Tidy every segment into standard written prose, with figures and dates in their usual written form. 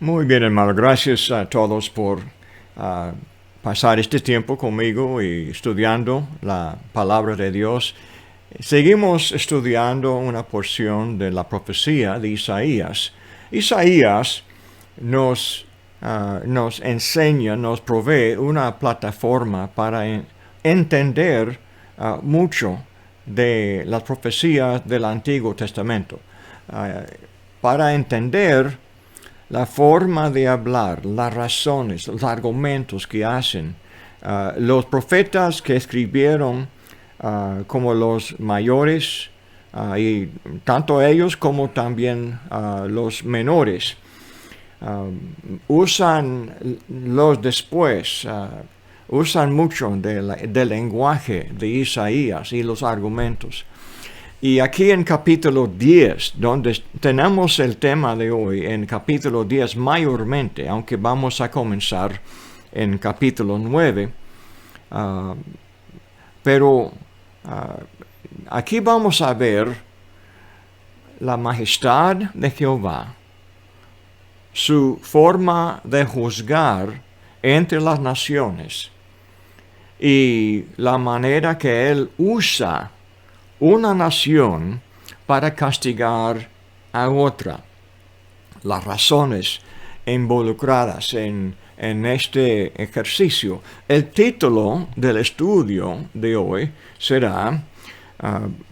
Muy bien, hermano. Gracias a todos por pasar este tiempo conmigo y estudiando la palabra de Dios. Seguimos estudiando una porción de la profecía de Isaías. Isaías nos enseña, nos provee una plataforma para entender mucho de las profecías del Antiguo Testamento. Para entender la forma de hablar, las razones, los argumentos que hacen los profetas que escribieron como los mayores y tanto ellos como también los menores usan los después, usan mucho del lenguaje de Isaías y los argumentos. Y aquí en capítulo 10, donde tenemos el tema de hoy, en capítulo 10 mayormente, aunque vamos a comenzar en capítulo 9, pero aquí vamos a ver la majestad de Jehová, su forma de juzgar entre las naciones y la manera que Él usa una nación para castigar a otra. Las razones involucradas en este ejercicio. El título del estudio de hoy será,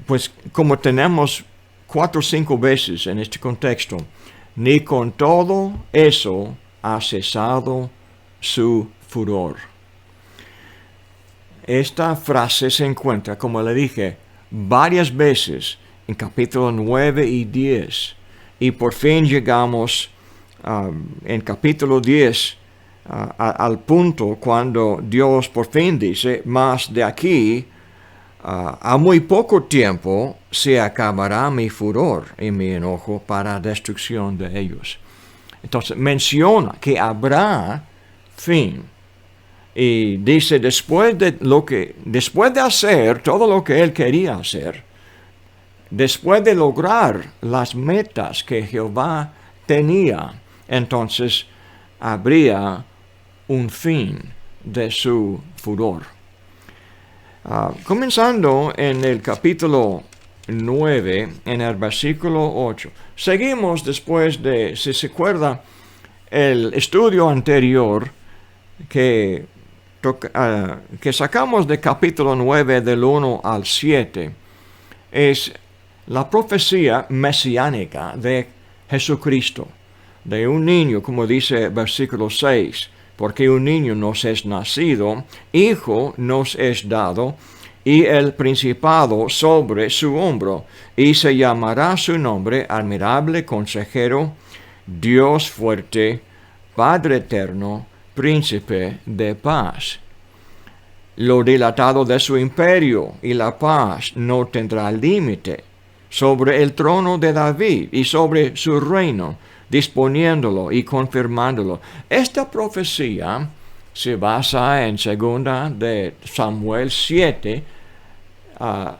pues como tenemos 4 o 5 veces en este contexto, ni con todo eso ha cesado su furor. Esta frase se encuentra, como le dije, varias veces en capítulo 9 y 10. Y por fin llegamos en capítulo 10 al punto cuando Dios por fin dice, mas de aquí a muy poco tiempo se acabará mi furor y mi enojo para destrucción de ellos. Entonces menciona que habrá fin. Y dice, después de hacer todo lo que él quería hacer, después de lograr las metas que Jehová tenía, entonces habría un fin de su furor. Comenzando en el capítulo 9, en el versículo 8. Seguimos después de, si se acuerda, el estudio anterior que sacamos de capítulo 9 del 1 al 7 es la profecía mesiánica de Jesucristo, de un niño, como dice versículo 6, porque un niño nos es nacido, hijo nos es dado, y el principado sobre su hombro, y se llamará su nombre admirable consejero, Dios fuerte, Padre eterno, príncipe de paz. Lo dilatado de su imperio y la paz no tendrá límite sobre el trono de David y sobre su reino, disponiéndolo y confirmándolo. Esta profecía se basa en 2 de Samuel 7,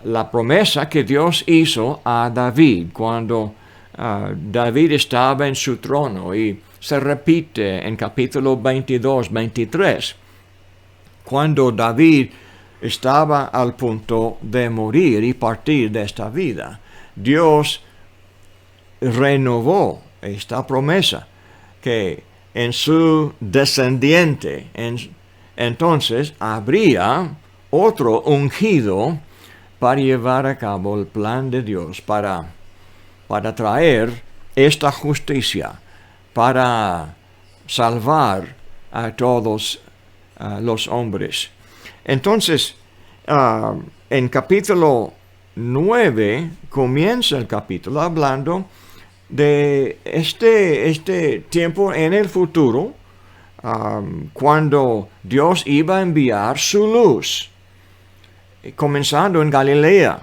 la promesa que Dios hizo a David cuando David estaba en su trono, y se repite en capítulo 22, 23, cuando David estaba al punto de morir y partir de esta vida. Dios renovó esta promesa, que en su descendiente entonces habría otro ungido para llevar a cabo el plan de Dios, para traer esta justicia, para salvar a todos los hombres. Entonces, en capítulo 9 comienza el capítulo hablando de este tiempo en el futuro, cuando Dios iba a enviar su luz, comenzando en Galilea.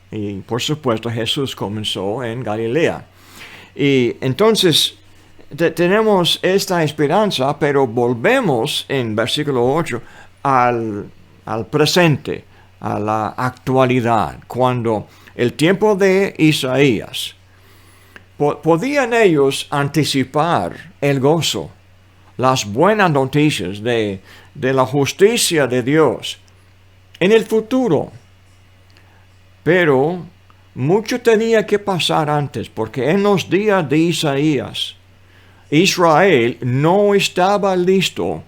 Y por supuesto Jesús comenzó en Galilea. Y entonces tenemos esta esperanza, pero volvemos en versículo 8 al presente, a la actualidad, cuando el tiempo de Isaías podían ellos anticipar el gozo, las buenas noticias de la justicia de Dios en el futuro. Pero mucho tenía que pasar antes, porque en los días de Isaías, Israel no estaba listo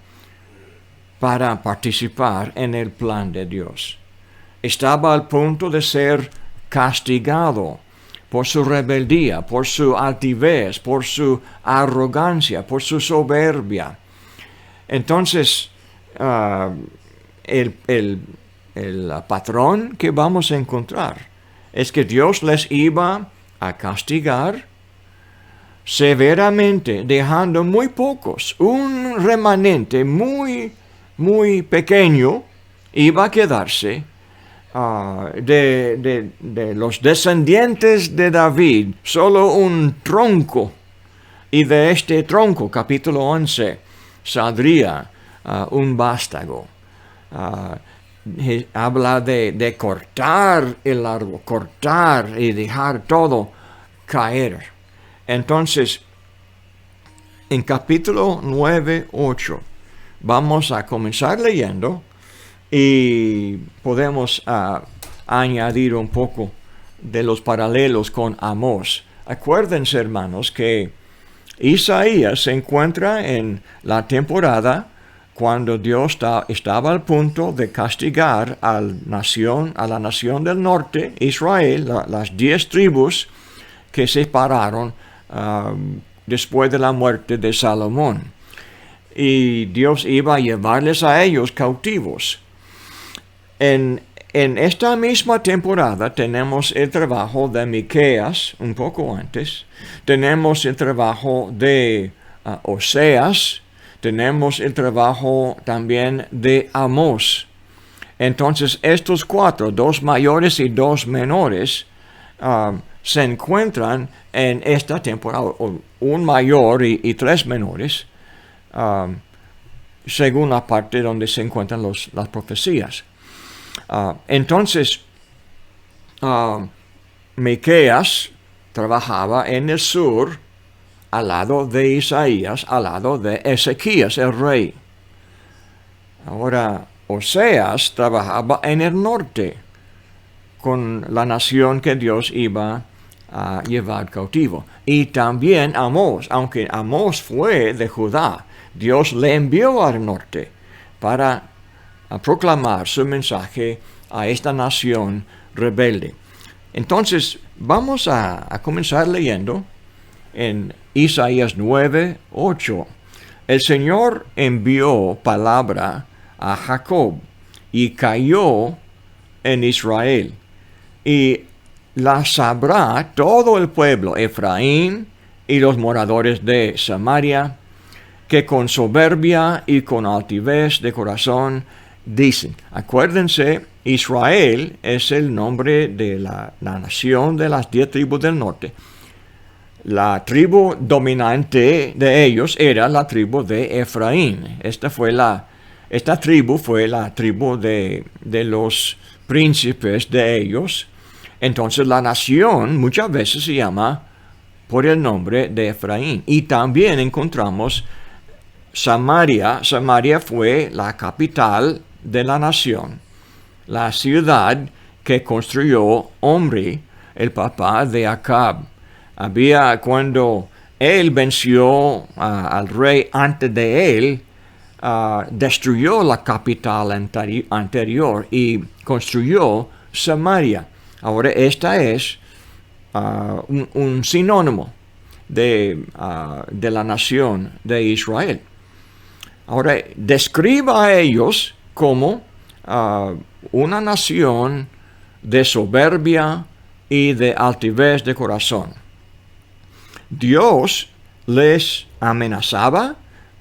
para participar en el plan de Dios. Estaba al punto de ser castigado por su rebeldía, por su altivez, por su arrogancia, por su soberbia. Entonces, el patrón que vamos a encontrar es que Dios les iba a castigar severamente, dejando muy pocos, un remanente muy pequeño iba a quedarse de los descendientes de David, solo un tronco, y de este tronco, capítulo 11, saldría un vástago. Habla de cortar el árbol, cortar y dejar todo caer. Entonces, en capítulo 9, 8, vamos a comenzar leyendo y podemos añadir un poco de los paralelos con Amós. Acuérdense, hermanos, que Isaías se encuentra en la temporada cuando Dios estaba al punto de castigar a la nación del norte, Israel, las 10 tribus que se separaron después de la muerte de Salomón. Y Dios iba a llevarles a ellos cautivos. En esta misma temporada tenemos el trabajo de Miqueas, un poco antes. Tenemos el trabajo de Oseas. Tenemos el trabajo también de Amós. Entonces estos 4, 2 mayores y 2 menores, se encuentran en esta temporada, un mayor y 3 menores, según la parte donde se encuentran las profecías. Entonces, Miqueas trabajaba en el sur, al lado de Isaías, al lado de Ezequías, el rey. Ahora, Oseas trabajaba en el norte, con la nación que Dios iba a llevar cautivo. Y también Amós, aunque Amós fue de Judá, Dios le envió al norte para proclamar su mensaje a esta nación rebelde. Entonces, vamos a comenzar leyendo en Isaías 9, 8. El Señor envió palabra a Jacob y cayó en Israel. Y la sabrá todo el pueblo, Efraín y los moradores de Samaria, que con soberbia y con altivez de corazón dicen. Acuérdense, Israel es el nombre de la nación de las 10 tribus del norte. La tribu dominante de ellos era la tribu de Efraín. Esta tribu fue la tribu de los príncipes de ellos. Entonces la nación muchas veces se llama por el nombre de Efraín. Y también encontramos Samaria. Samaria fue la capital de la nación, la ciudad que construyó Omri, el papá de Acab. Cuando él venció al rey antes de él, destruyó la capital anterior y construyó Samaria. Ahora esta es un sinónimo de la nación de Israel. Ahora describa a ellos como una nación de soberbia y de altivez de corazón. Dios les amenazaba,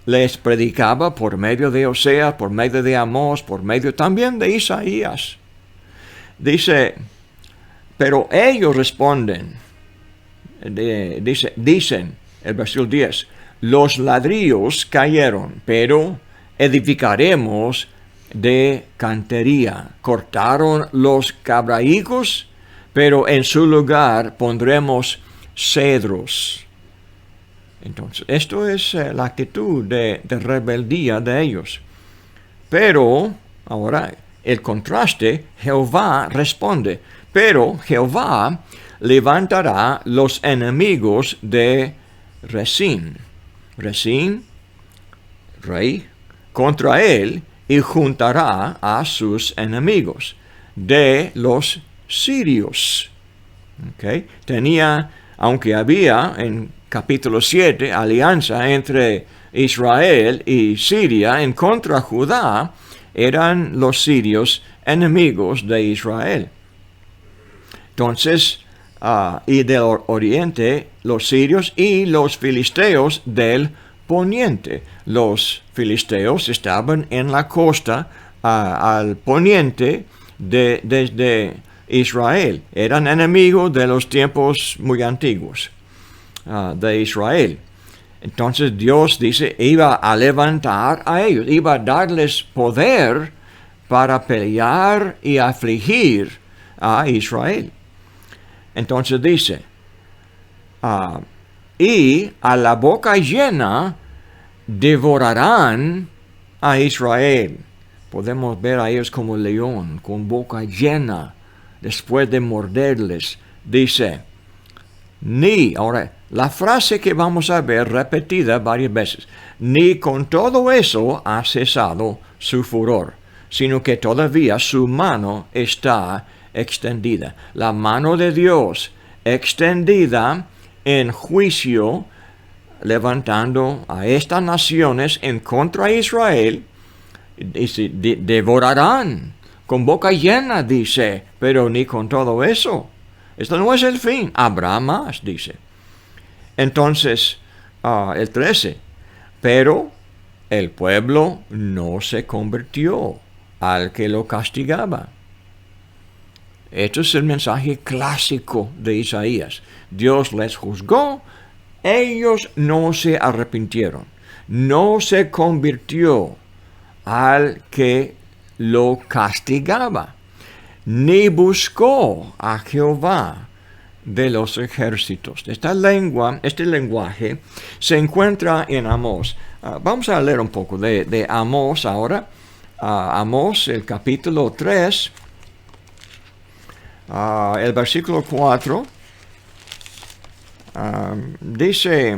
les predicaba por medio de Oseas, por medio de Amós, por medio también de Isaías. Dice, pero ellos responden, dicen, el versículo 10, los ladrillos cayeron, pero edificaremos de cantería. Cortaron los cabraícos, pero en su lugar pondremos cedros. Entonces, esto es la actitud de rebeldía de ellos. Pero, ahora, el contraste, Jehová responde, pero Jehová levantará los enemigos de Rezín. Rezín, rey, contra él, y juntará a sus enemigos de los sirios. Okay. Tenía, aunque había en capítulo 7 alianza entre Israel y Siria en contra de Judá, eran los sirios enemigos de Israel. Entonces, y del oriente, los sirios y los filisteos del poniente. Los filisteos estaban en la costa al poniente desde Israel. Eran enemigos de los tiempos muy antiguos de Israel. Entonces Dios dice, iba a levantar a ellos, iba a darles poder para pelear y afligir a Israel. Entonces dice, y a la boca llena devorarán a Israel. Podemos ver a ellos como león, con boca llena, después de morderles. Dice, ahora, la frase que vamos a ver repetida varias veces, ni con todo eso ha cesado su furor, sino que todavía su mano está extendida. La mano de Dios extendida en juicio, levantando a estas naciones en contra de Israel, dice, devorarán con boca llena, dice, pero ni con todo eso. Esto no es el fin, habrá más, dice. Entonces, el 13, pero el pueblo no se convirtió al que lo castigaba. Esto es el mensaje clásico de Isaías. Dios les juzgó, ellos no se arrepintieron, no se convirtió al que lo castigaba, ni buscó a Jehová de los ejércitos. Este lenguaje se encuentra en Amós. Vamos a leer un poco de Amós ahora. Amós, el capítulo 3, el versículo 4, dice,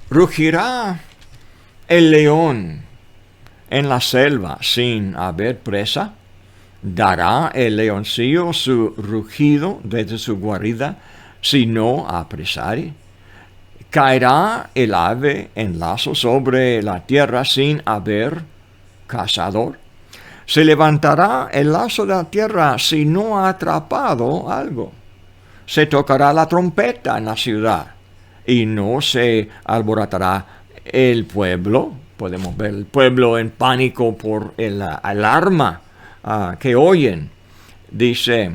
rugirá el león en la selva sin haber presa. ¿Dará el leoncillo su rugido desde su guarida si no apresare? ¿Caerá el ave en lazo sobre la tierra sin haber cazador? ¿Se levantará el lazo de la tierra si no ha atrapado algo? Se tocará la trompeta en la ciudad y no se alborotará el pueblo. Podemos ver el pueblo en pánico por el alarma que oyen. Dice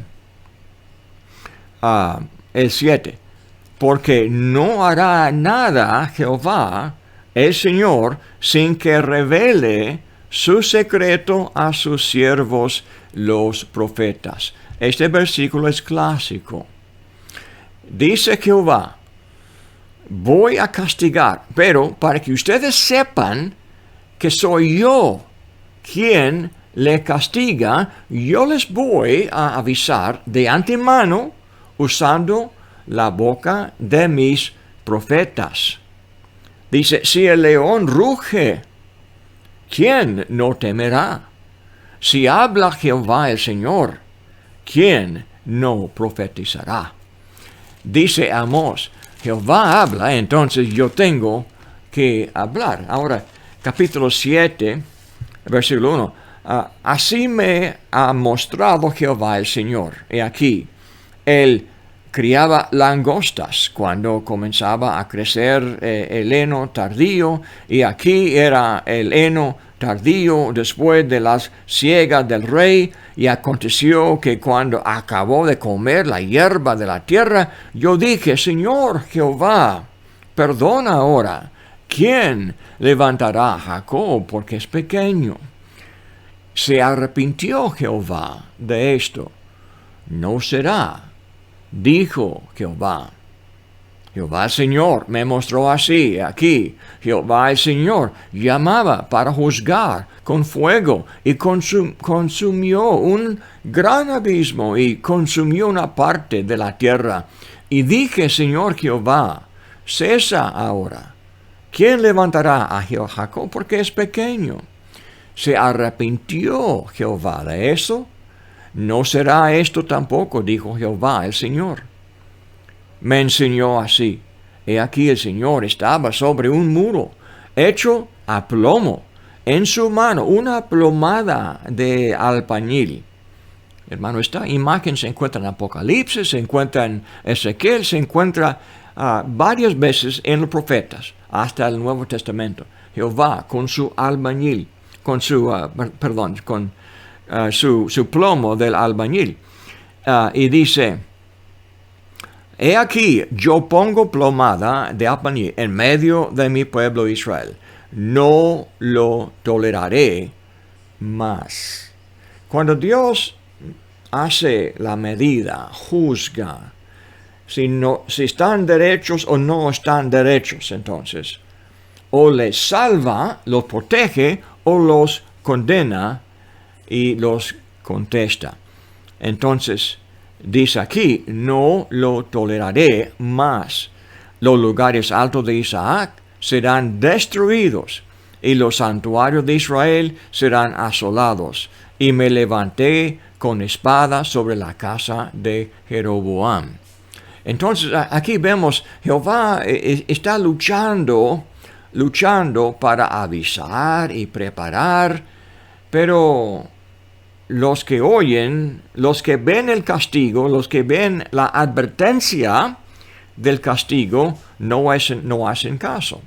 el 7, porque no hará nada Jehová, el Señor, sin que revele su secreto a sus siervos los profetas. Este versículo es clásico. Dice Jehová, voy a castigar, pero para que ustedes sepan que soy yo quien le castiga, yo les voy a avisar de antemano usando la boca de mis profetas. Dice, si el león ruge, ¿quién no temerá? Si habla Jehová el Señor, ¿quién no profetizará? Dice Amós, Jehová habla, entonces yo tengo que hablar. Ahora, capítulo 7, versículo 1. Así me ha mostrado Jehová el Señor. Y aquí, él criaba langostas cuando comenzaba a crecer el heno tardío, y aquí era el heno tardío después de las siegas del rey, y aconteció que cuando acabó de comer la hierba de la tierra, yo dije, Señor Jehová, perdona ahora, ¿quién levantará a Jacob porque es pequeño? Se arrepintió Jehová de esto. No será, dijo Jehová. Jehová el Señor me mostró así, aquí. Jehová el Señor llamaba para juzgar con fuego y consumió un gran abismo y consumió una parte de la tierra. Y dije, Señor Jehová, cesa ahora. ¿Quién levantará a Jacob? Porque es pequeño. ¿Se arrepintió Jehová de eso? No será esto tampoco, dijo Jehová el Señor. Me enseñó así. He aquí el Señor estaba sobre un muro, hecho a plomo, en su mano una plomada de albañil. Hermano, esta imagen se encuentra en Apocalipsis, se encuentra en Ezequiel, se encuentra varias veces en los profetas, hasta el Nuevo Testamento. Jehová con su albañil, con su plomo del albañil. Y dice, he aquí, yo pongo plomada de albañil en medio de mi pueblo Israel. No lo toleraré más. Cuando Dios hace la medida, juzga, si están derechos o no están derechos, entonces, o les salva, los protege, o los condena y los contesta. Entonces, dice aquí, no lo toleraré más. Los lugares altos de Isaac serán destruidos y los santuarios de Israel serán asolados. Y me levanté con espada sobre la casa de Jeroboam. Entonces aquí vemos, Jehová está luchando para avisar y preparar, pero los que oyen, los que ven el castigo, los que ven la advertencia del castigo, no hacen caso.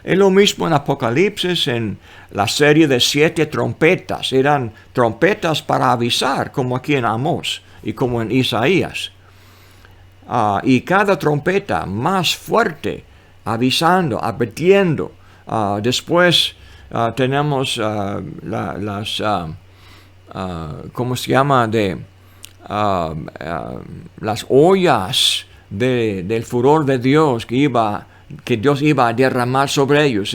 Es lo mismo en Apocalipsis, en la serie de 7 trompetas. Eran trompetas para avisar, como aquí en Amós y como en Isaías. Y cada trompeta más fuerte, avisando, advirtiendo. Después tenemos ¿cómo se llama? Las ollas del furor de Dios que Dios iba a derramar sobre ellos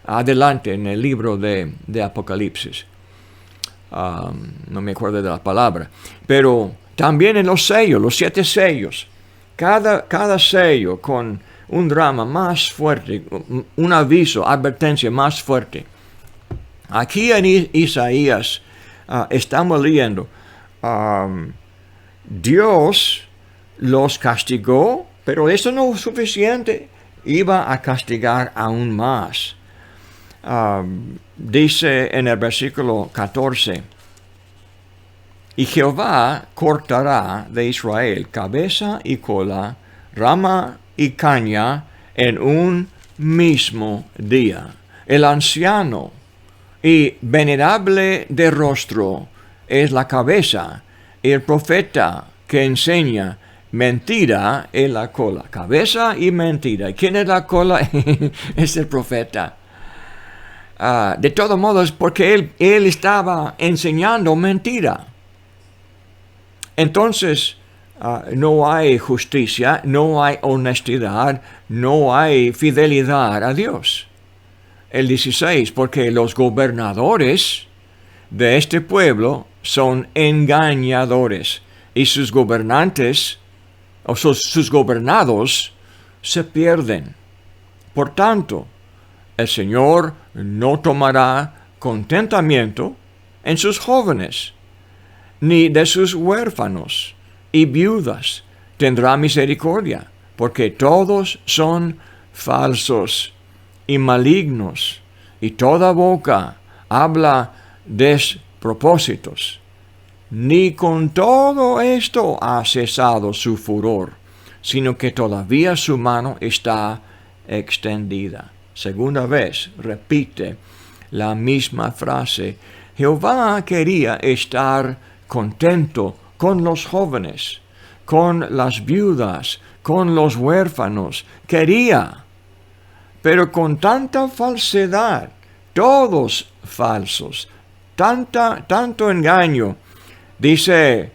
adelante en el libro de Apocalipsis. No me acuerdo de la palabra. Pero también en los sellos, los 7 sellos. Cada sello con un drama más fuerte, un aviso, advertencia más fuerte. Aquí en Isaías estamos leyendo, Dios los castigó, pero eso no es suficiente, iba a castigar aún más. Dice en el versículo 14, y Jehová cortará de Israel cabeza y cola, rama y caña en un mismo día. El anciano y venerable de rostro es la cabeza, y el profeta que enseña mentira es la cola. Cabeza y mentira. ¿Quién es la cola? Es el profeta. De todos modos, porque él estaba enseñando mentira. Entonces, no hay justicia, no hay honestidad, no hay fidelidad a Dios. El 16, porque los gobernadores de este pueblo son engañadores y sus gobernantes o sus gobernados se pierden. Por tanto, el Señor no tomará contentamiento en sus jóvenes, ni de sus huérfanos y viudas tendrá misericordia, porque todos son falsos y malignos, y toda boca habla despropósitos. Ni con todo esto ha cesado su furor, sino que todavía su mano está extendida. Segunda vez repite la misma frase. Jehová quería estar contento con los jóvenes, con las viudas, con los huérfanos. Quería, pero con tanta falsedad, todos falsos, tanto engaño. Dice,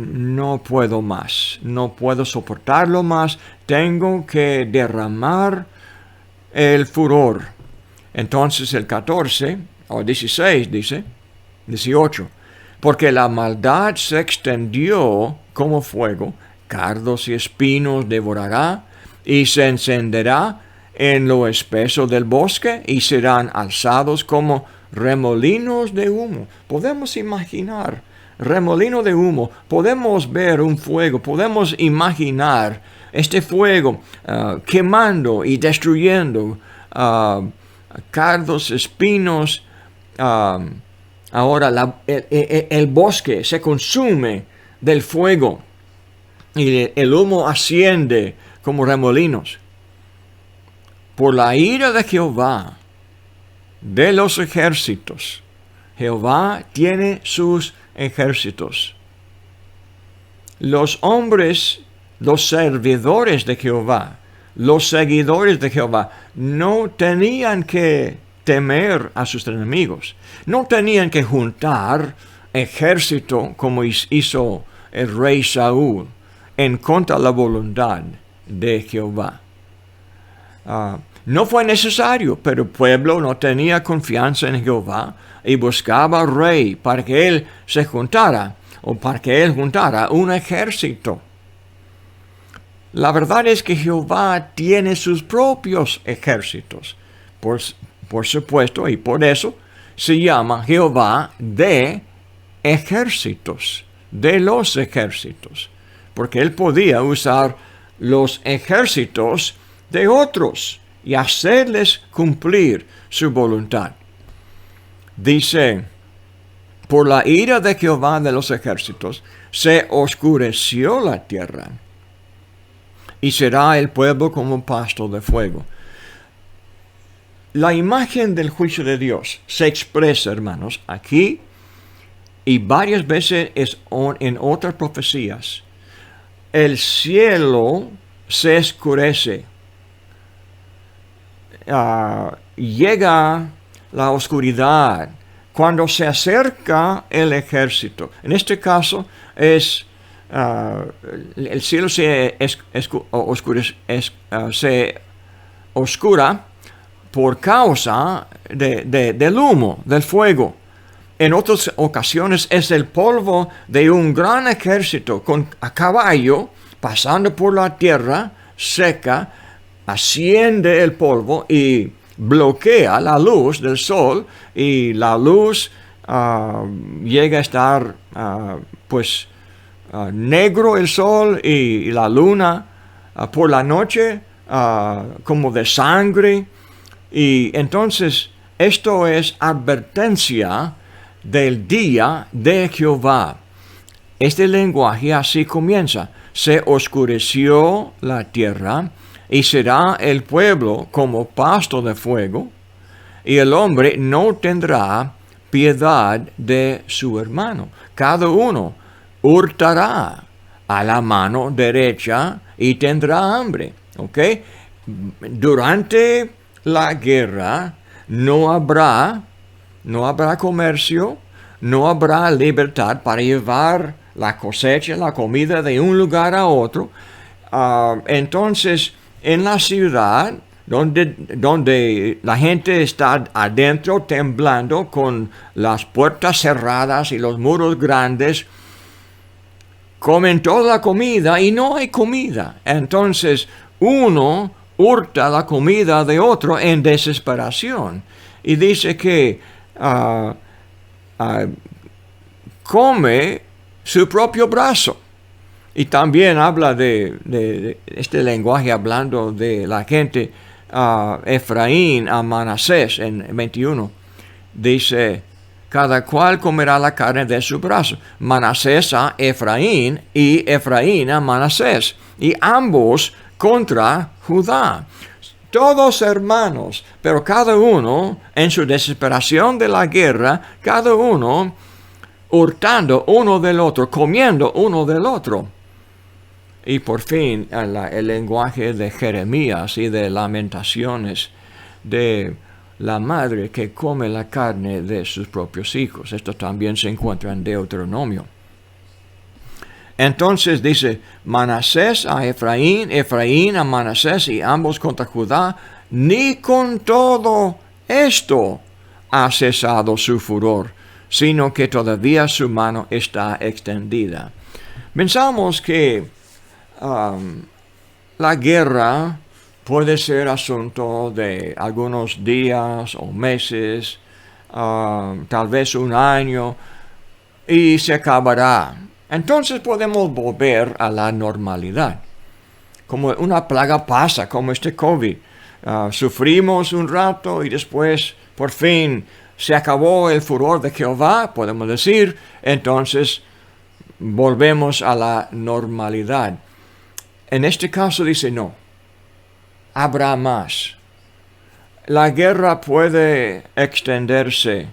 no puedo más, no puedo soportarlo más, tengo que derramar el furor. Entonces el 14 o 16 dice, 18, porque la maldad se extendió como fuego, cardos y espinos devorará, y se encenderá en lo espeso del bosque, y serán alzados como remolinos de humo. Podemos imaginar remolino de humo, podemos ver un fuego, podemos imaginar este fuego quemando y destruyendo cardos, espinos. Ahora el bosque se consume del fuego y el humo asciende como remolinos. Por la ira de Jehová de los ejércitos, Jehová tiene sus ejércitos. Los hombres, los servidores de Jehová, los seguidores de Jehová, no tenían que temer a sus enemigos. No tenían que juntar ejército como hizo el rey Saúl en contra de la voluntad de Jehová. No fue necesario, pero el pueblo no tenía confianza en Jehová y buscaba al rey para que él se juntara o para que él juntara un ejército. La verdad es que Jehová tiene sus propios ejércitos, por supuesto, y por eso se llama Jehová de ejércitos, de los ejércitos, porque él podía usar los ejércitos de otros y hacerles cumplir su voluntad. Dice, por la ira de Jehová de los ejércitos se oscureció la tierra, y será el pueblo como pasto de fuego. La imagen del juicio de Dios se expresa, hermanos, aquí y varias veces en otras profecías. El cielo se oscurece. Llega la oscuridad cuando se acerca el ejército. En este caso es el cielo se oscura por causa del humo, del fuego. En otras ocasiones es el polvo de un gran ejército a caballo pasando por la tierra seca, asciende el polvo y bloquea la luz del sol, y la luz llega a estar negro el sol y la luna por la noche como de sangre. Y entonces esto es advertencia del día de Jehová. Este lenguaje así comienza: se oscureció la tierra y será el pueblo como pasto de fuego, y el hombre no tendrá piedad de su hermano. Cada uno hurtará a la mano derecha y tendrá hambre. ¿Ok? Durante la guerra no habrá comercio, no habrá libertad para llevar la cosecha, la comida de un lugar a otro. Entonces, en la ciudad, donde la gente está adentro temblando con las puertas cerradas y los muros grandes, comen toda la comida y no hay comida. Entonces, uno hurta la comida de otro en desesperación y dice que come su propio brazo. Y también habla de este lenguaje hablando de la gente Efraín a Manasés en 21. Dice, cada cual comerá la carne de su brazo. Manasés a Efraín y Efraín a Manasés. Y ambos contra Judá. Todos hermanos, pero cada uno en su desesperación de la guerra, cada uno hurtando uno del otro, comiendo uno del otro. Y por fin el lenguaje de Jeremías y de Lamentaciones de la madre que come la carne de sus propios hijos. Esto también se encuentra en Deuteronomio. Entonces dice, Manasés a Efraín, Efraín a Manasés y ambos contra Judá, ni con todo esto ha cesado su furor, sino que todavía su mano está extendida. Pensamos que la guerra puede ser asunto de algunos días o meses, tal vez un año, y se acabará. Entonces podemos volver a la normalidad. Como una plaga pasa, como este COVID. Sufrimos un rato y después, por fin, se acabó el furor de Jehová, podemos decir. Entonces, volvemos a la normalidad. En este caso dice, no, habrá más. La guerra puede extenderse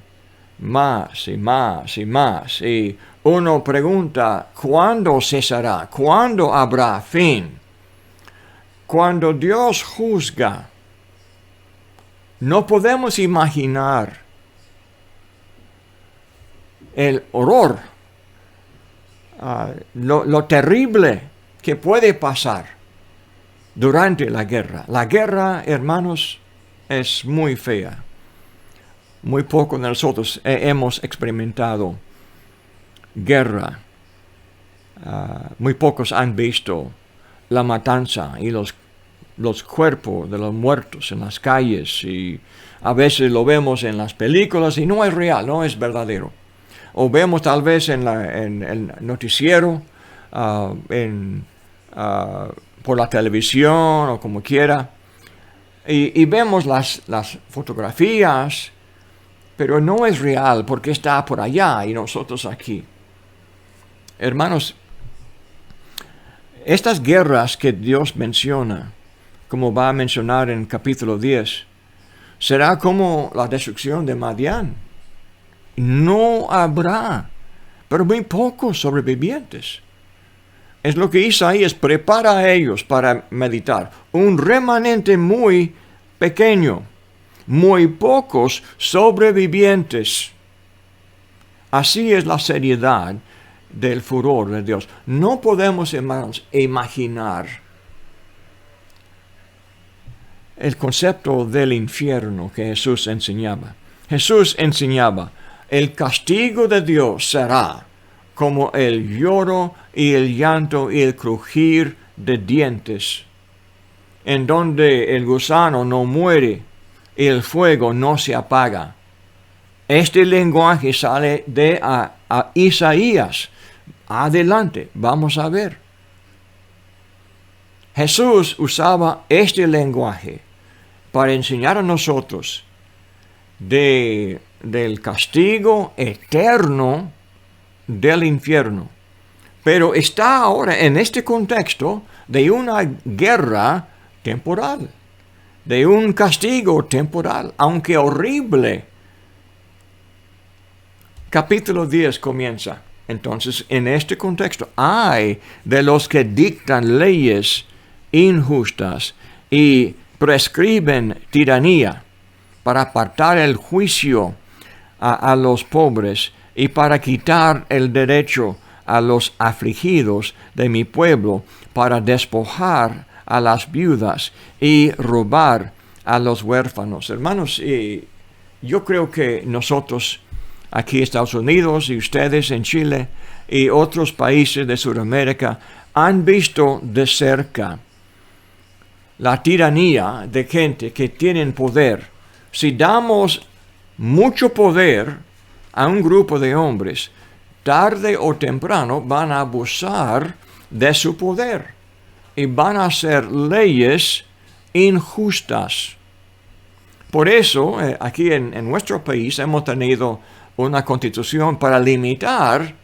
más y más y más. Y uno pregunta, ¿cuándo cesará? ¿Cuándo habrá fin? Cuando Dios juzga, no podemos imaginar el horror, lo terrible que puede pasar durante la guerra. La guerra, hermanos, es muy fea. Muy pocos de nosotros hemos experimentado guerra. Muy pocos han visto la matanza y los cuerpos de los muertos en las calles, y a veces lo vemos en las películas y no es real, no es verdadero. O vemos tal vez en el noticiero, por la televisión o como quiera, y vemos las fotografías, pero no es real porque está por allá y nosotros aquí. Hermanos, estas guerras que Dios menciona, como va a mencionar en capítulo 10, será como la destrucción de Madián. No habrá, pero muy pocos sobrevivientes. Es lo que Isaías prepara a ellos para meditar. Un remanente muy pequeño, muy pocos sobrevivientes. Así es la seriedad del furor de Dios. No podemos, hermanos, imaginar el concepto del infierno que Jesús enseñaba. Jesús enseñaba, el castigo de Dios será como el lloro y el llanto y el crujir de dientes, en donde el gusano no muere y el fuego no se apaga. Este lenguaje sale de a Isaías. Adelante, vamos a ver. Jesús usaba este lenguaje para enseñar a nosotros del castigo eterno del infierno. Pero está ahora en este contexto de una guerra temporal, de un castigo temporal, aunque horrible. Capítulo 10 comienza. Entonces, en este contexto, hay de los que dictan leyes injustas y prescriben tiranía para apartar el juicio a los pobres y para quitar el derecho a los afligidos de mi pueblo, para despojar a las viudas y robar a los huérfanos. Hermanos, yo creo que nosotros aquí en Estados Unidos y ustedes en Chile y otros países de Sudamérica han visto de cerca la tiranía de gente que tienen poder. Si damos mucho poder a un grupo de hombres, tarde o temprano van a abusar de su poder y van a hacer leyes injustas. Por eso, aquí en nuestro país hemos tenido una constitución para limitar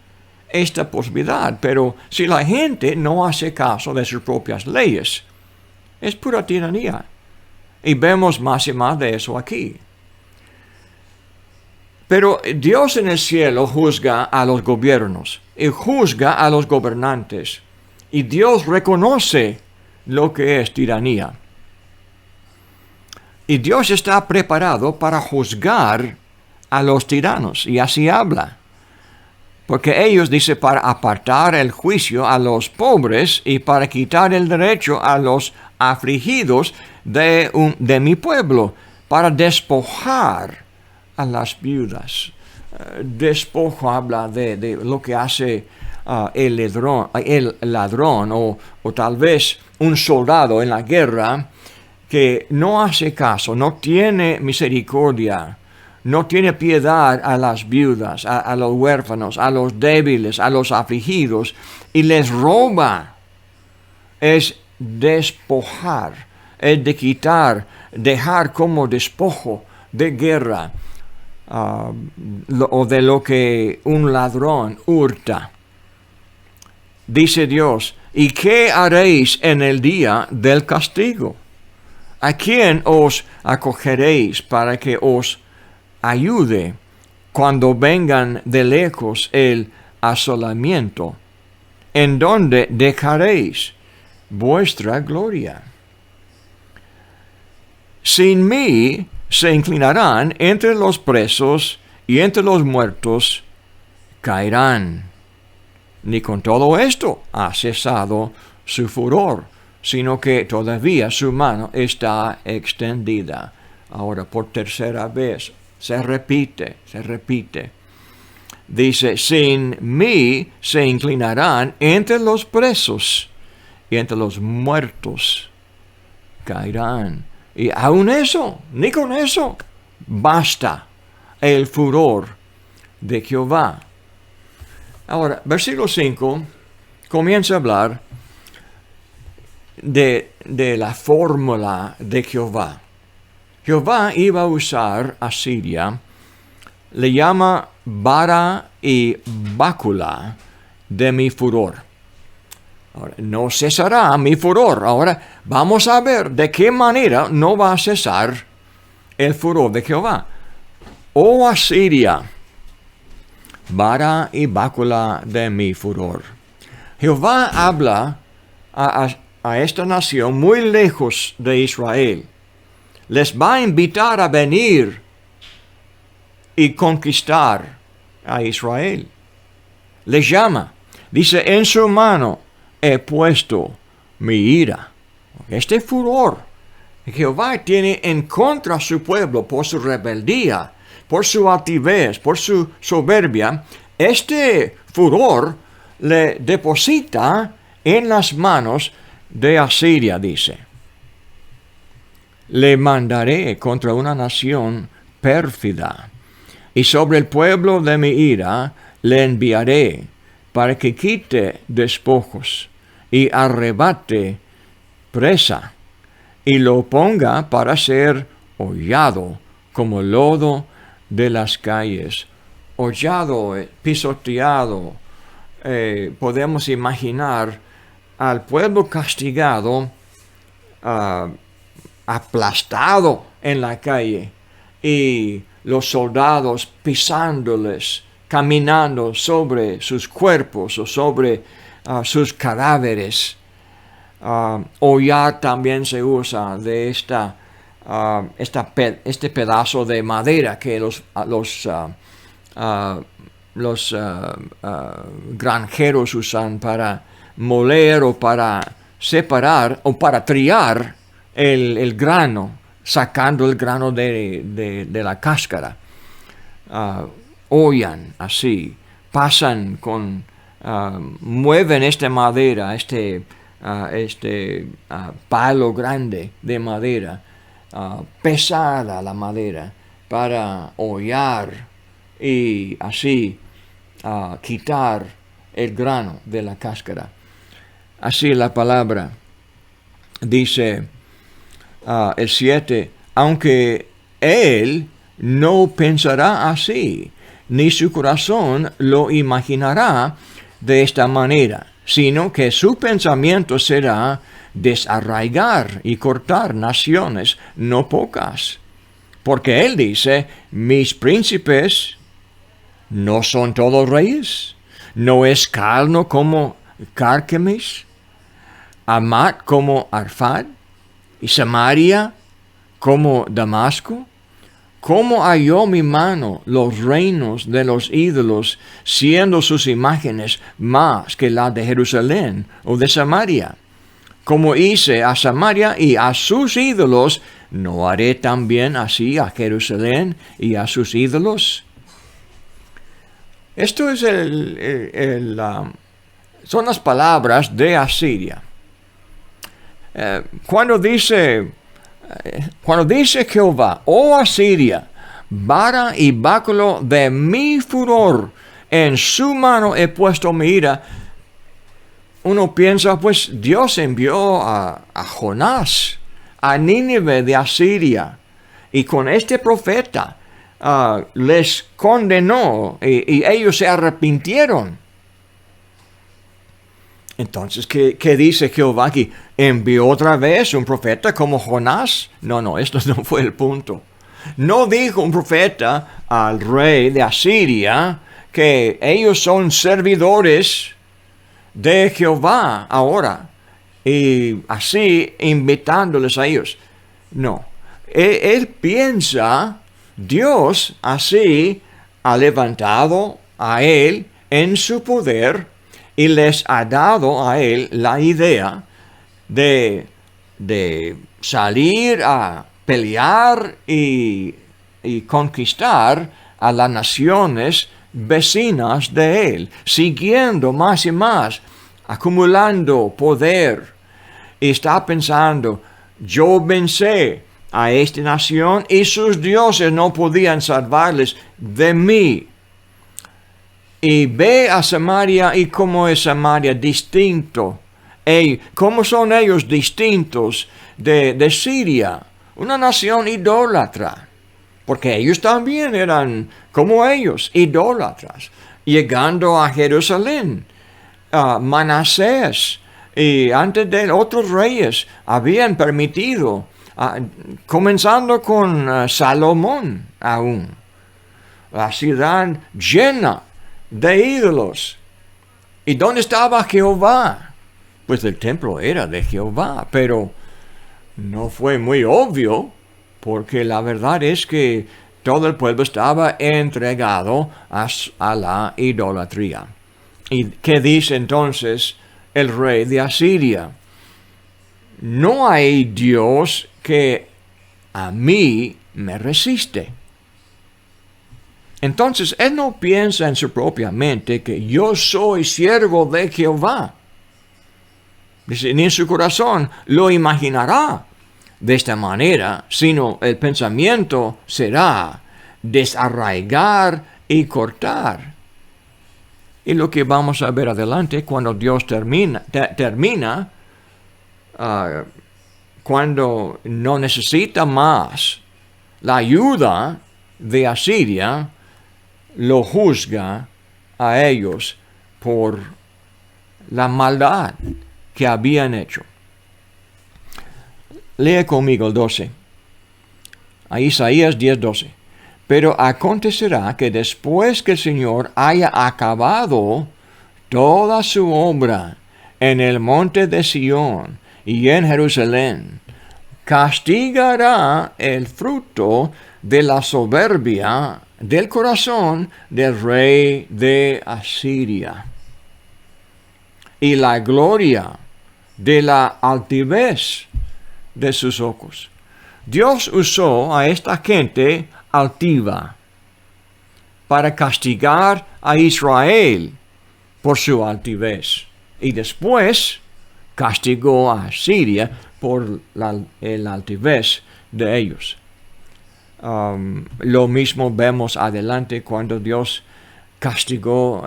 esta posibilidad, pero si la gente no hace caso de sus propias leyes, es pura tiranía. Y vemos más y más de eso aquí. Pero Dios en el cielo juzga a los gobiernos y juzga a los gobernantes. Y Dios reconoce lo que es tiranía. Y Dios está preparado para juzgar a los tiranos. Y así habla. Porque ellos, dice, para apartar el juicio a los pobres y para quitar el derecho a los afligidos de mi pueblo, para despojar a las viudas. Despojo habla de lo que hace el ladrón o tal vez un soldado en la guerra que no hace caso, no tiene misericordia, no tiene piedad a las viudas, a los huérfanos, a los débiles, a los afligidos, y les roba. Es despojar, es de quitar, dejar como despojo de guerra, o de lo que un ladrón hurta. Dice Dios, ¿y qué haréis en el día del castigo? ¿A quién os acogeréis para que os ayude cuando vengan de lejos el asolamiento? ¿En dónde dejaréis vuestra gloria? Sin mí se inclinarán entre los presos y entre los muertos caerán. Ni con todo esto ha cesado su furor, sino que todavía su mano está extendida. Ahora, por tercera vez, se repite. Dice, sin mí se inclinarán entre los presos y entre los muertos caerán. Y aún eso, ni con eso, basta el furor de Jehová. Ahora, versículo 5 comienza a hablar de la fórmula de Jehová. Jehová iba a usar a Siria, le llama vara y bácula de mi furor. Ahora, no cesará mi furor. Ahora vamos a ver de qué manera no va a cesar el furor de Jehová. Oh Asiria, vara y bácula de mi furor. Jehová habla a esta nación muy lejos de Israel. Les va a invitar a venir y conquistar a Israel. Les llama. Dice, en su mano he puesto mi ira. Este furor que Jehová tiene en contra de su pueblo por su rebeldía, por su altivez, por su soberbia, este furor le deposita en las manos de Asiria, dice. Le mandaré contra una nación pérfida, y sobre el pueblo de mi ira le enviaré para que quite despojos y arrebate presa, y lo ponga para ser hollado como lodo de las calles. Hollado, pisoteado. Podemos imaginar al pueblo castigado, aplastado en la calle, y los soldados pisándoles, caminando sobre sus cuerpos o sobre sus cadáveres. Hollar también se usa de este pedazo de madera que los granjeros usan para moler o para separar o para triar el grano, sacando el grano de la cáscara. Hollan así, pasan mueven esta madera, este palo grande de madera, pesada la madera, para hollar y así quitar el grano de la cáscara. Así la palabra dice el 7, aunque él no pensará así, ni su corazón lo imaginará de esta manera, sino que su pensamiento será desarraigar y cortar naciones no pocas. Porque él dice, mis príncipes no son todos reyes, no es Calno como Carquemis, Amat como Arfad, y Samaria como Damasco. ¿Cómo halló mi mano los reinos de los ídolos, siendo sus imágenes más que la de Jerusalén o de Samaria? Como hice a Samaria y a sus ídolos, ¿no haré también así a Jerusalén y a sus ídolos? Esto es son las palabras de Asiria. Cuando dice Jehová, oh Asiria, vara y báculo de mi furor, en su mano he puesto mi ira, uno piensa, pues Dios envió a Jonás a Nínive de Asiria, y con este profeta les condenó y ellos se arrepintieron. Entonces, ¿qué dice Jehová aquí? ¿Envió otra vez un profeta como Jonás? No, esto no fue el punto. No dijo un profeta al rey de Asiria que ellos son servidores de Jehová ahora, y así invitándoles a ellos. No, él piensa, Dios así ha levantado a él en su poder y les ha dado a él la idea de salir a pelear y conquistar a las naciones vecinas de él, siguiendo más y más, acumulando poder. Y está pensando, yo vencé a esta nación y sus dioses no podían salvarles de mí. Y ve a Samaria y cómo es Samaria distinto. ¿Cómo son ellos distintos de Siria? Una nación idólatra. Porque ellos también eran como ellos, idólatras. Llegando a Jerusalén, Manasés y antes de él otros reyes habían permitido, comenzando con Salomón aún, la ciudad llena de ídolos. ¿Y dónde estaba Jehová? Pues el templo era de Jehová, pero no fue muy obvio, porque la verdad es que todo el pueblo estaba entregado a la idolatría. ¿Y qué dice entonces el rey de Asiria? No hay Dios que a mí me resiste. Entonces, él no piensa en su propia mente que yo soy siervo de Jehová. Dice, ni en su corazón lo imaginará de esta manera, sino el pensamiento será desarraigar y cortar. Y lo que vamos a ver adelante, cuando Dios termina, cuando no necesita más la ayuda de Asiria, lo juzga a ellos por la maldad que habían hecho. Lee conmigo el 12. A Isaías 10:12. Pero acontecerá que después que el Señor haya acabado toda su obra en el monte de Sión y en Jerusalén, castigará el fruto de la soberbia del corazón del rey de Asiria y la gloria de la altivez de sus ojos. Dios usó a esta gente altiva para castigar a Israel por su altivez, y después castigó a Siria por el altivez de ellos. Lo mismo vemos adelante cuando Dios castigó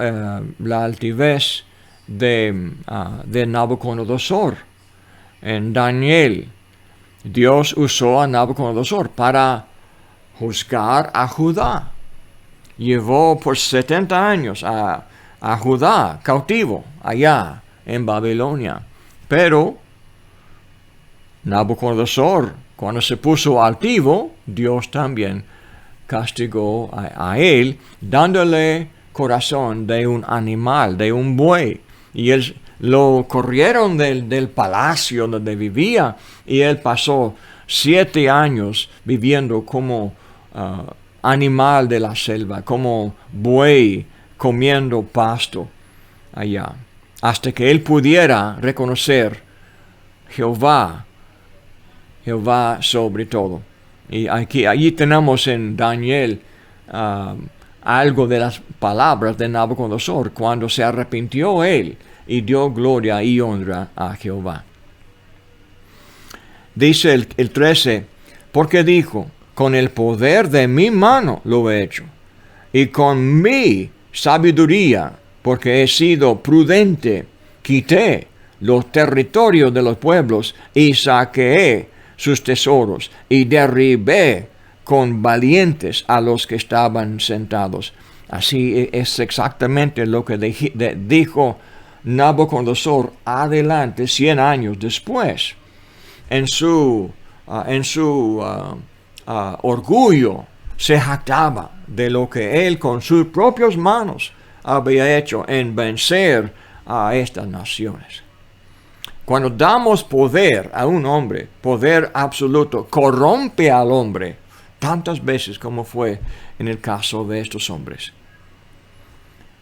la altivez de Nabucodonosor. En Daniel, Dios usó a Nabucodonosor para juzgar a Judá. Llevó por 70 años a Judá cautivo allá en Babilonia. Pero Nabucodonosor, cuando se puso altivo, Dios también castigó a él, dándole corazón de un animal, de un buey. Y él lo corrieron del palacio donde vivía, y él pasó 7 años viviendo como animal de la selva, como buey comiendo pasto allá, hasta que él pudiera reconocer Jehová sobre todo. Y allí tenemos en Daniel algo de las palabras de Nabucodonosor cuando se arrepintió él y dio gloria y honra a Jehová. Dice el 13, porque dijo, con el poder de mi mano lo he hecho, y con mi sabiduría, porque he sido prudente, quité los territorios de los pueblos y saqueé sus tesoros y derribé con valientes a los que estaban sentados. Así es exactamente lo que dijo Nabucodonosor adelante 100 años después. En su orgullo se jactaba de lo que él con sus propias manos había hecho en vencer a estas naciones. Cuando damos poder a un hombre, poder absoluto, corrompe al hombre tantas veces como fue en el caso de estos hombres.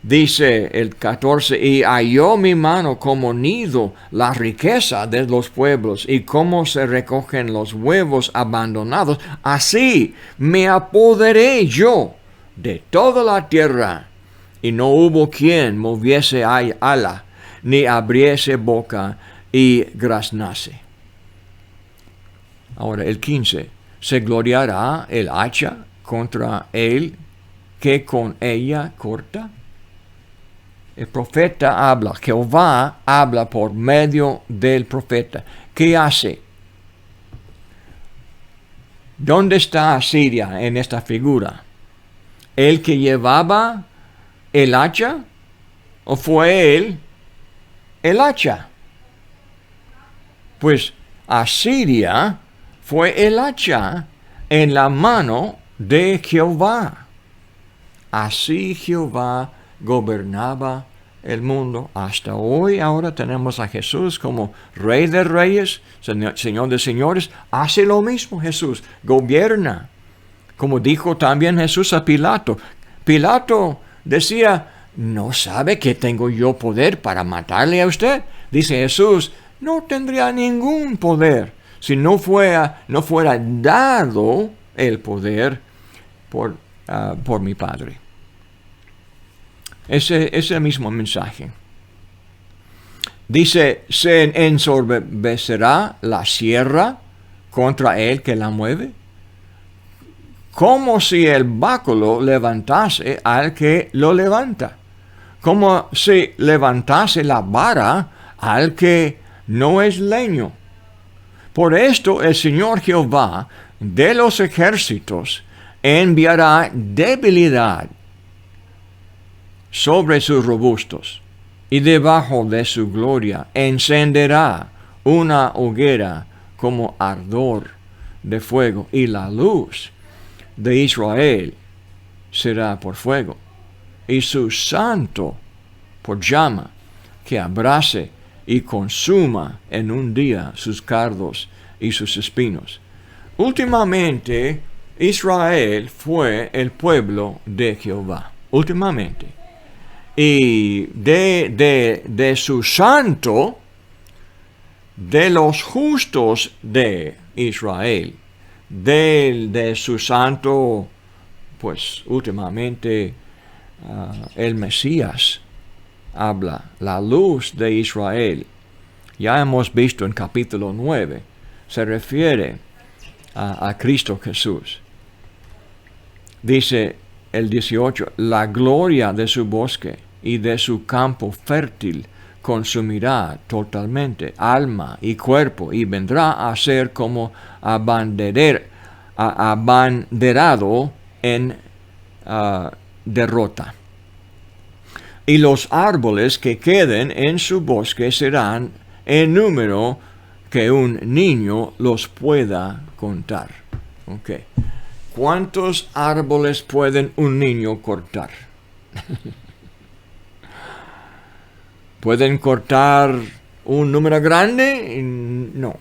Dice el 14, y halló mi mano como nido la riqueza de los pueblos y como se recogen los huevos abandonados. Así me apoderé yo de toda la tierra, y no hubo quien moviese ala, ni abriese boca y graznase. Ahora el 15, se gloriará el hacha contra él que con ella corta. El profeta habla, Jehová habla por medio del profeta. ¿Qué hace? ¿Dónde está Asiria en esta figura? ¿El que llevaba el hacha? ¿O fue él el hacha? Pues Asiria fue el hacha en la mano de Jehová. Así Jehová gobernaba el mundo hasta hoy. Ahora tenemos a Jesús como Rey de Reyes, Señor de Señores. Hace lo mismo Jesús, gobierna. Como dijo también Jesús a Pilato. Pilato decía, ¿no sabe que tengo yo poder para matarle a usted? Dice Jesús, no tendría ningún poder si no fuera dado el poder por mi Padre. Ese mismo mensaje. Dice, ¿se ensorbecerá la sierra contra el que la mueve? Como si el báculo levantase al que lo levanta. Como si levantase la vara al que no es leño. Por esto el Señor Jehová de los ejércitos enviará debilidad sobre sus robustos, y debajo de su gloria encenderá una hoguera como ardor de fuego, y la luz de Israel será por fuego, y su santo por llama, que abrase y consuma en un día sus cardos y sus espinos. Últimamente, Israel fue el pueblo de Jehová. Últimamente. Y de su santo, de los justos de Israel, de su santo, pues últimamente el Mesías habla, la luz de Israel. Ya hemos visto en capítulo 9, se refiere a Cristo Jesús. Dice el 18, la gloria de su bosque y de su campo fértil consumirá totalmente alma y cuerpo, y vendrá a ser como abanderado en derrota. Y los árboles que queden en su bosque serán en número que un niño los pueda contar. Okay. ¿Cuántos árboles pueden un niño cortar? ¿Pueden cortar un número grande? No.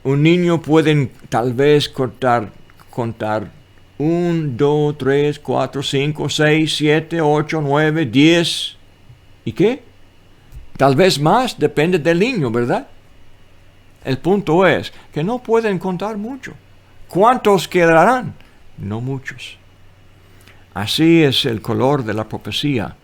Un niño puede tal vez cortar contar 1, 2, 3, 4, 5, 6, 7, 8, 9, 10. ¿Y qué? Tal vez más, depende del niño, ¿verdad? El punto es que no pueden contar mucho. ¿Cuántos quedarán? No muchos. Así es el color de la profecía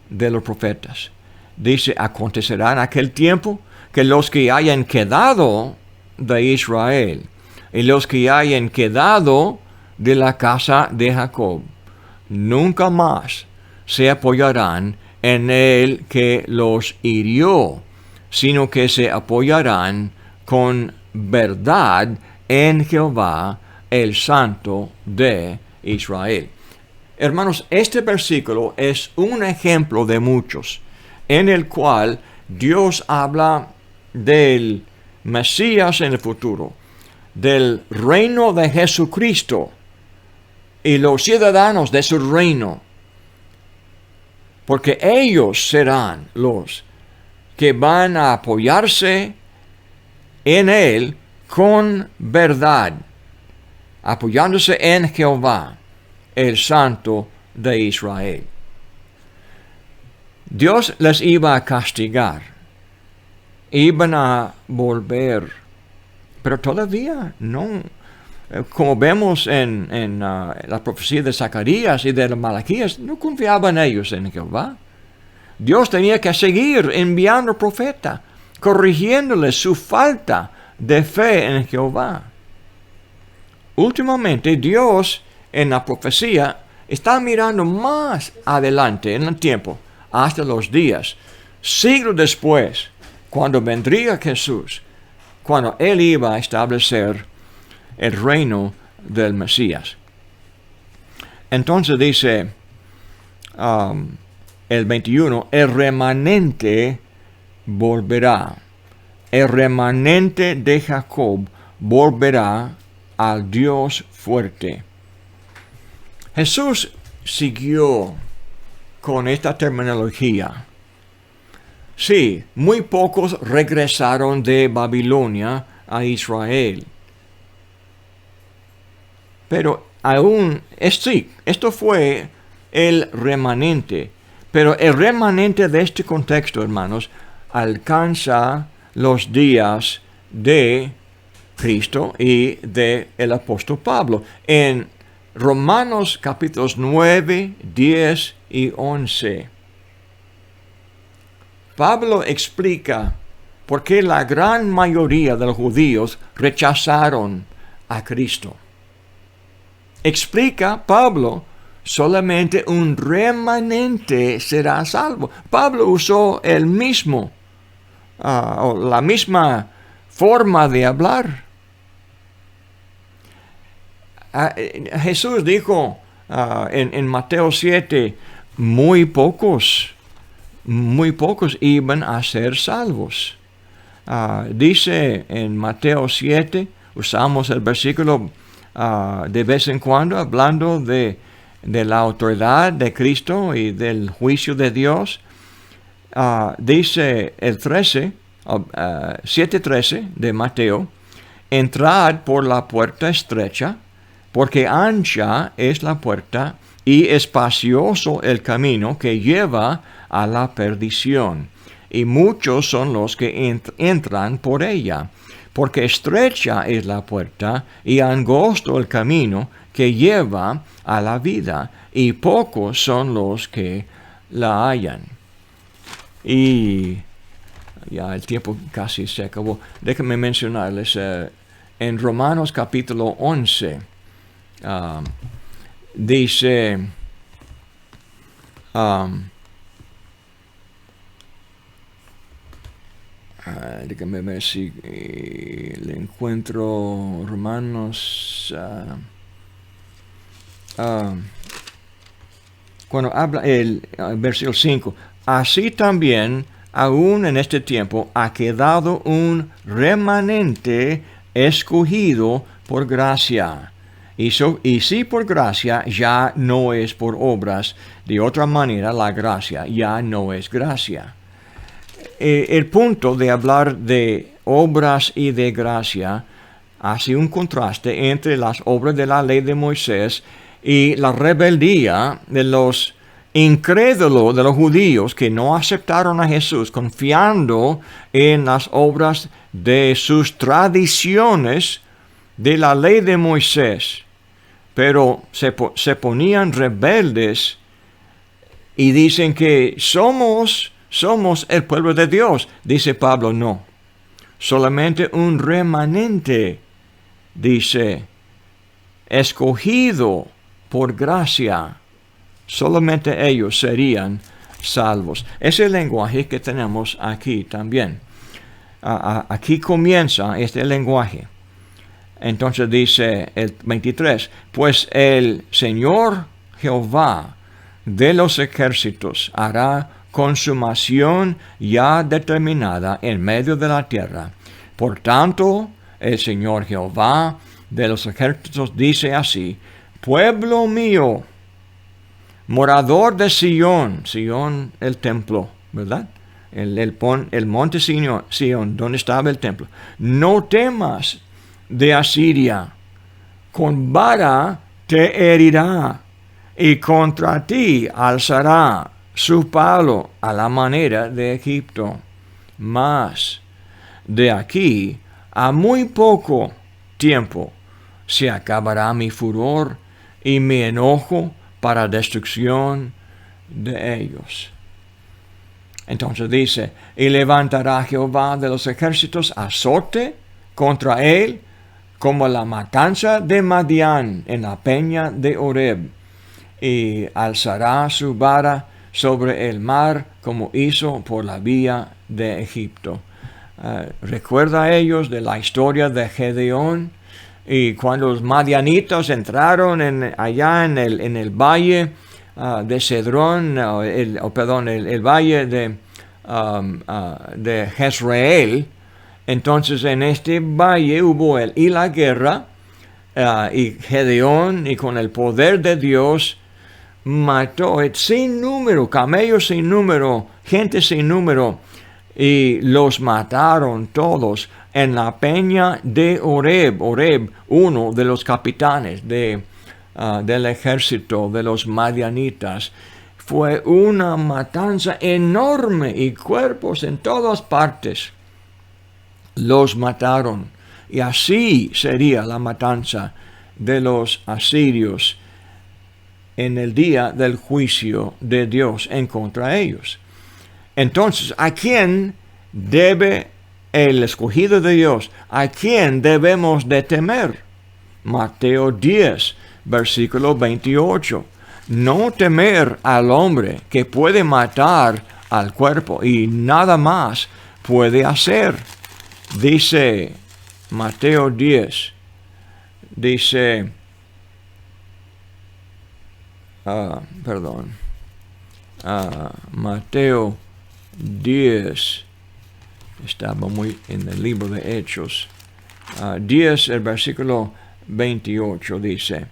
de los profetas. Dice, acontecerá en aquel tiempo que los que hayan quedado de Israel y los que hayan quedado de la casa de Jacob nunca más se apoyarán en el que los hirió, sino que se apoyarán con verdad en Jehová, el Santo de Israel. Hermanos, este versículo es un ejemplo de muchos, en el cual Dios habla del Mesías en el futuro, del reino de Jesucristo y los ciudadanos de su reino, porque ellos serán los que van a apoyarse en Él con verdad, apoyándose en Jehová, el Santo de Israel. Dios les iba a castigar, iban a volver, pero todavía no. Como vemos en la profecía de Zacarías y de Malaquías, no confiaban ellos en Jehová. Dios tenía que seguir enviando profeta, corrigiéndoles su falta de fe en Jehová. Últimamente Dios en la profecía está mirando más adelante en el tiempo, hasta los días, siglos después, cuando vendría Jesús, cuando Él iba a establecer el reino del Mesías. Entonces dice el 21, el remanente volverá, el remanente de Jacob volverá al Dios fuerte. Jesús siguió con esta terminología. Sí, muy pocos regresaron de Babilonia a Israel. Pero aún, sí, esto fue el remanente. Pero el remanente de este contexto, hermanos, alcanza los días de Cristo y de el apóstol Pablo. En Romanos capítulos 9, 10 y 11. Pablo explica por qué la gran mayoría de los judíos rechazaron a Cristo. Explica Pablo, solamente un remanente será salvo. Pablo usó la misma forma de hablar. Jesús dijo en Mateo 7, muy pocos iban a ser salvos. Dice en Mateo 7, usamos el versículo de vez en cuando, hablando de la autoridad de Cristo y del juicio de Dios. Dice el 7:13 de Mateo, entrad por la puerta estrecha, porque ancha es la puerta y espacioso el camino que lleva a la perdición, y muchos son los que entran por ella, porque estrecha es la puerta y angosto el camino que lleva a la vida, y pocos son los que la hallan. Y ya el tiempo casi se acabó. Déjenme mencionarles en Romanos capítulo 11, dice, déjenme ver si le encuentro. Romanos, cuando habla el versículo 5, así también aún en este tiempo ha quedado un remanente escogido por gracia. Y si por gracia, ya no es por obras. De otra manera, la gracia ya no es gracia. El punto de hablar de obras y de gracia hace un contraste entre las obras de la ley de Moisés y la rebeldía de los incrédulos, de los judíos que no aceptaron a Jesús, confiando en las obras de sus tradiciones de la ley de Moisés. Pero se ponían rebeldes y dicen que somos el pueblo de Dios. Dice Pablo, no. Solamente un remanente, dice, escogido por gracia. Solamente ellos serían salvos. Ese es el lenguaje que tenemos aquí también. Aquí comienza este lenguaje. Entonces dice el 23, pues el Señor Jehová de los ejércitos hará consumación ya determinada en medio de la tierra. Por tanto, el Señor Jehová de los ejércitos dice así, pueblo mío, morador de Sión, Sión el templo, ¿verdad? El monte Sión, donde estaba el templo. No temas de Asiria, con vara te herirá, y contra ti alzará su palo a la manera de Egipto. Mas de aquí a muy poco tiempo se acabará mi furor y mi enojo para destrucción de ellos. Entonces dice, y levantará Jehová de los ejércitos azote contra él, como la matanza de Madián en la peña de Oreb, y alzará su vara sobre el mar como hizo por la vía de Egipto. Recuerda a ellos de la historia de Gedeón, y cuando los madianitas entraron allá en el valle de Cedrón, el valle de Jezreel. Entonces en este valle hubo la guerra, y Gedeón, y con el poder de Dios, mató sin número, camellos sin número, gente sin número, y los mataron todos en la peña de Oreb. Oreb, uno de los capitanes del ejército de los madianitas. Fue una matanza enorme y cuerpos en todas partes. Los mataron, y así sería la matanza de los asirios en el día del juicio de Dios en contra de ellos. Entonces, ¿a quién debe el escogido de Dios? ¿A quién debemos de temer? Mateo 10, versículo 28. No temer al hombre que puede matar al cuerpo y nada más puede hacer. Dice Mateo 10, dice, Mateo 10, estaba muy en el libro de Hechos, 10, el versículo 28 dice,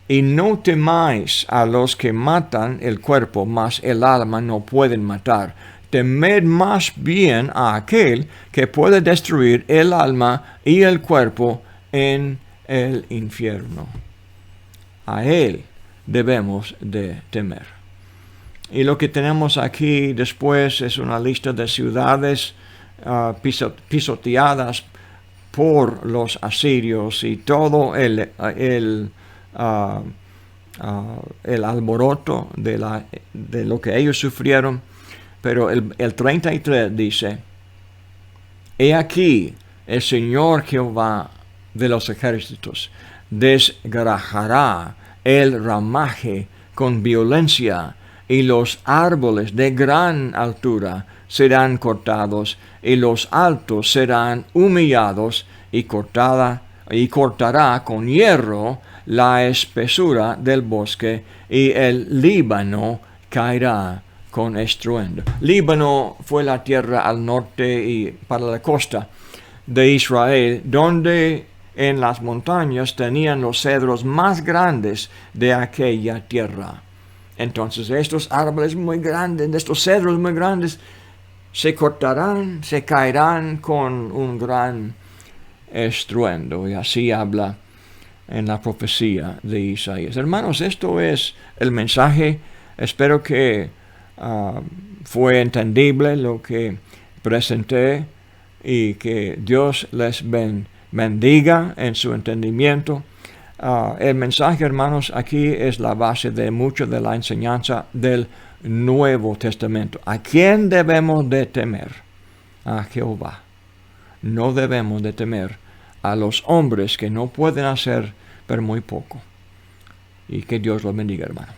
y no temáis a los que matan el cuerpo, mas el alma no pueden matar. Temed más bien a aquel que puede destruir el alma y el cuerpo en el infierno. A él debemos de temer. Y lo que tenemos aquí después es una lista de ciudades pisoteadas por los asirios y todo el alboroto de lo que ellos sufrieron. Pero el 33 dice, he aquí el Señor Jehová de los ejércitos desgrajará el ramaje con violencia, y los árboles de gran altura serán cortados, y los altos serán humillados, y cortará con hierro la espesura del bosque, y el Líbano caerá con estruendo. Líbano fue la tierra al norte y para la costa de Israel, donde en las montañas tenían los cedros más grandes de aquella tierra. Entonces estos árboles muy grandes, estos cedros muy grandes, se cortarán, se caerán con un gran estruendo. Y así habla en la profecía de Isaías. Hermanos, esto es el mensaje. Espero que fue entendible lo que presenté y que Dios les bendiga en su entendimiento. El mensaje, hermanos, aquí es la base de mucho de la enseñanza del Nuevo Testamento. ¿A quién debemos de temer? A Jehová. No debemos de temer a los hombres que no pueden hacer pero muy poco. Y que Dios los bendiga, hermano.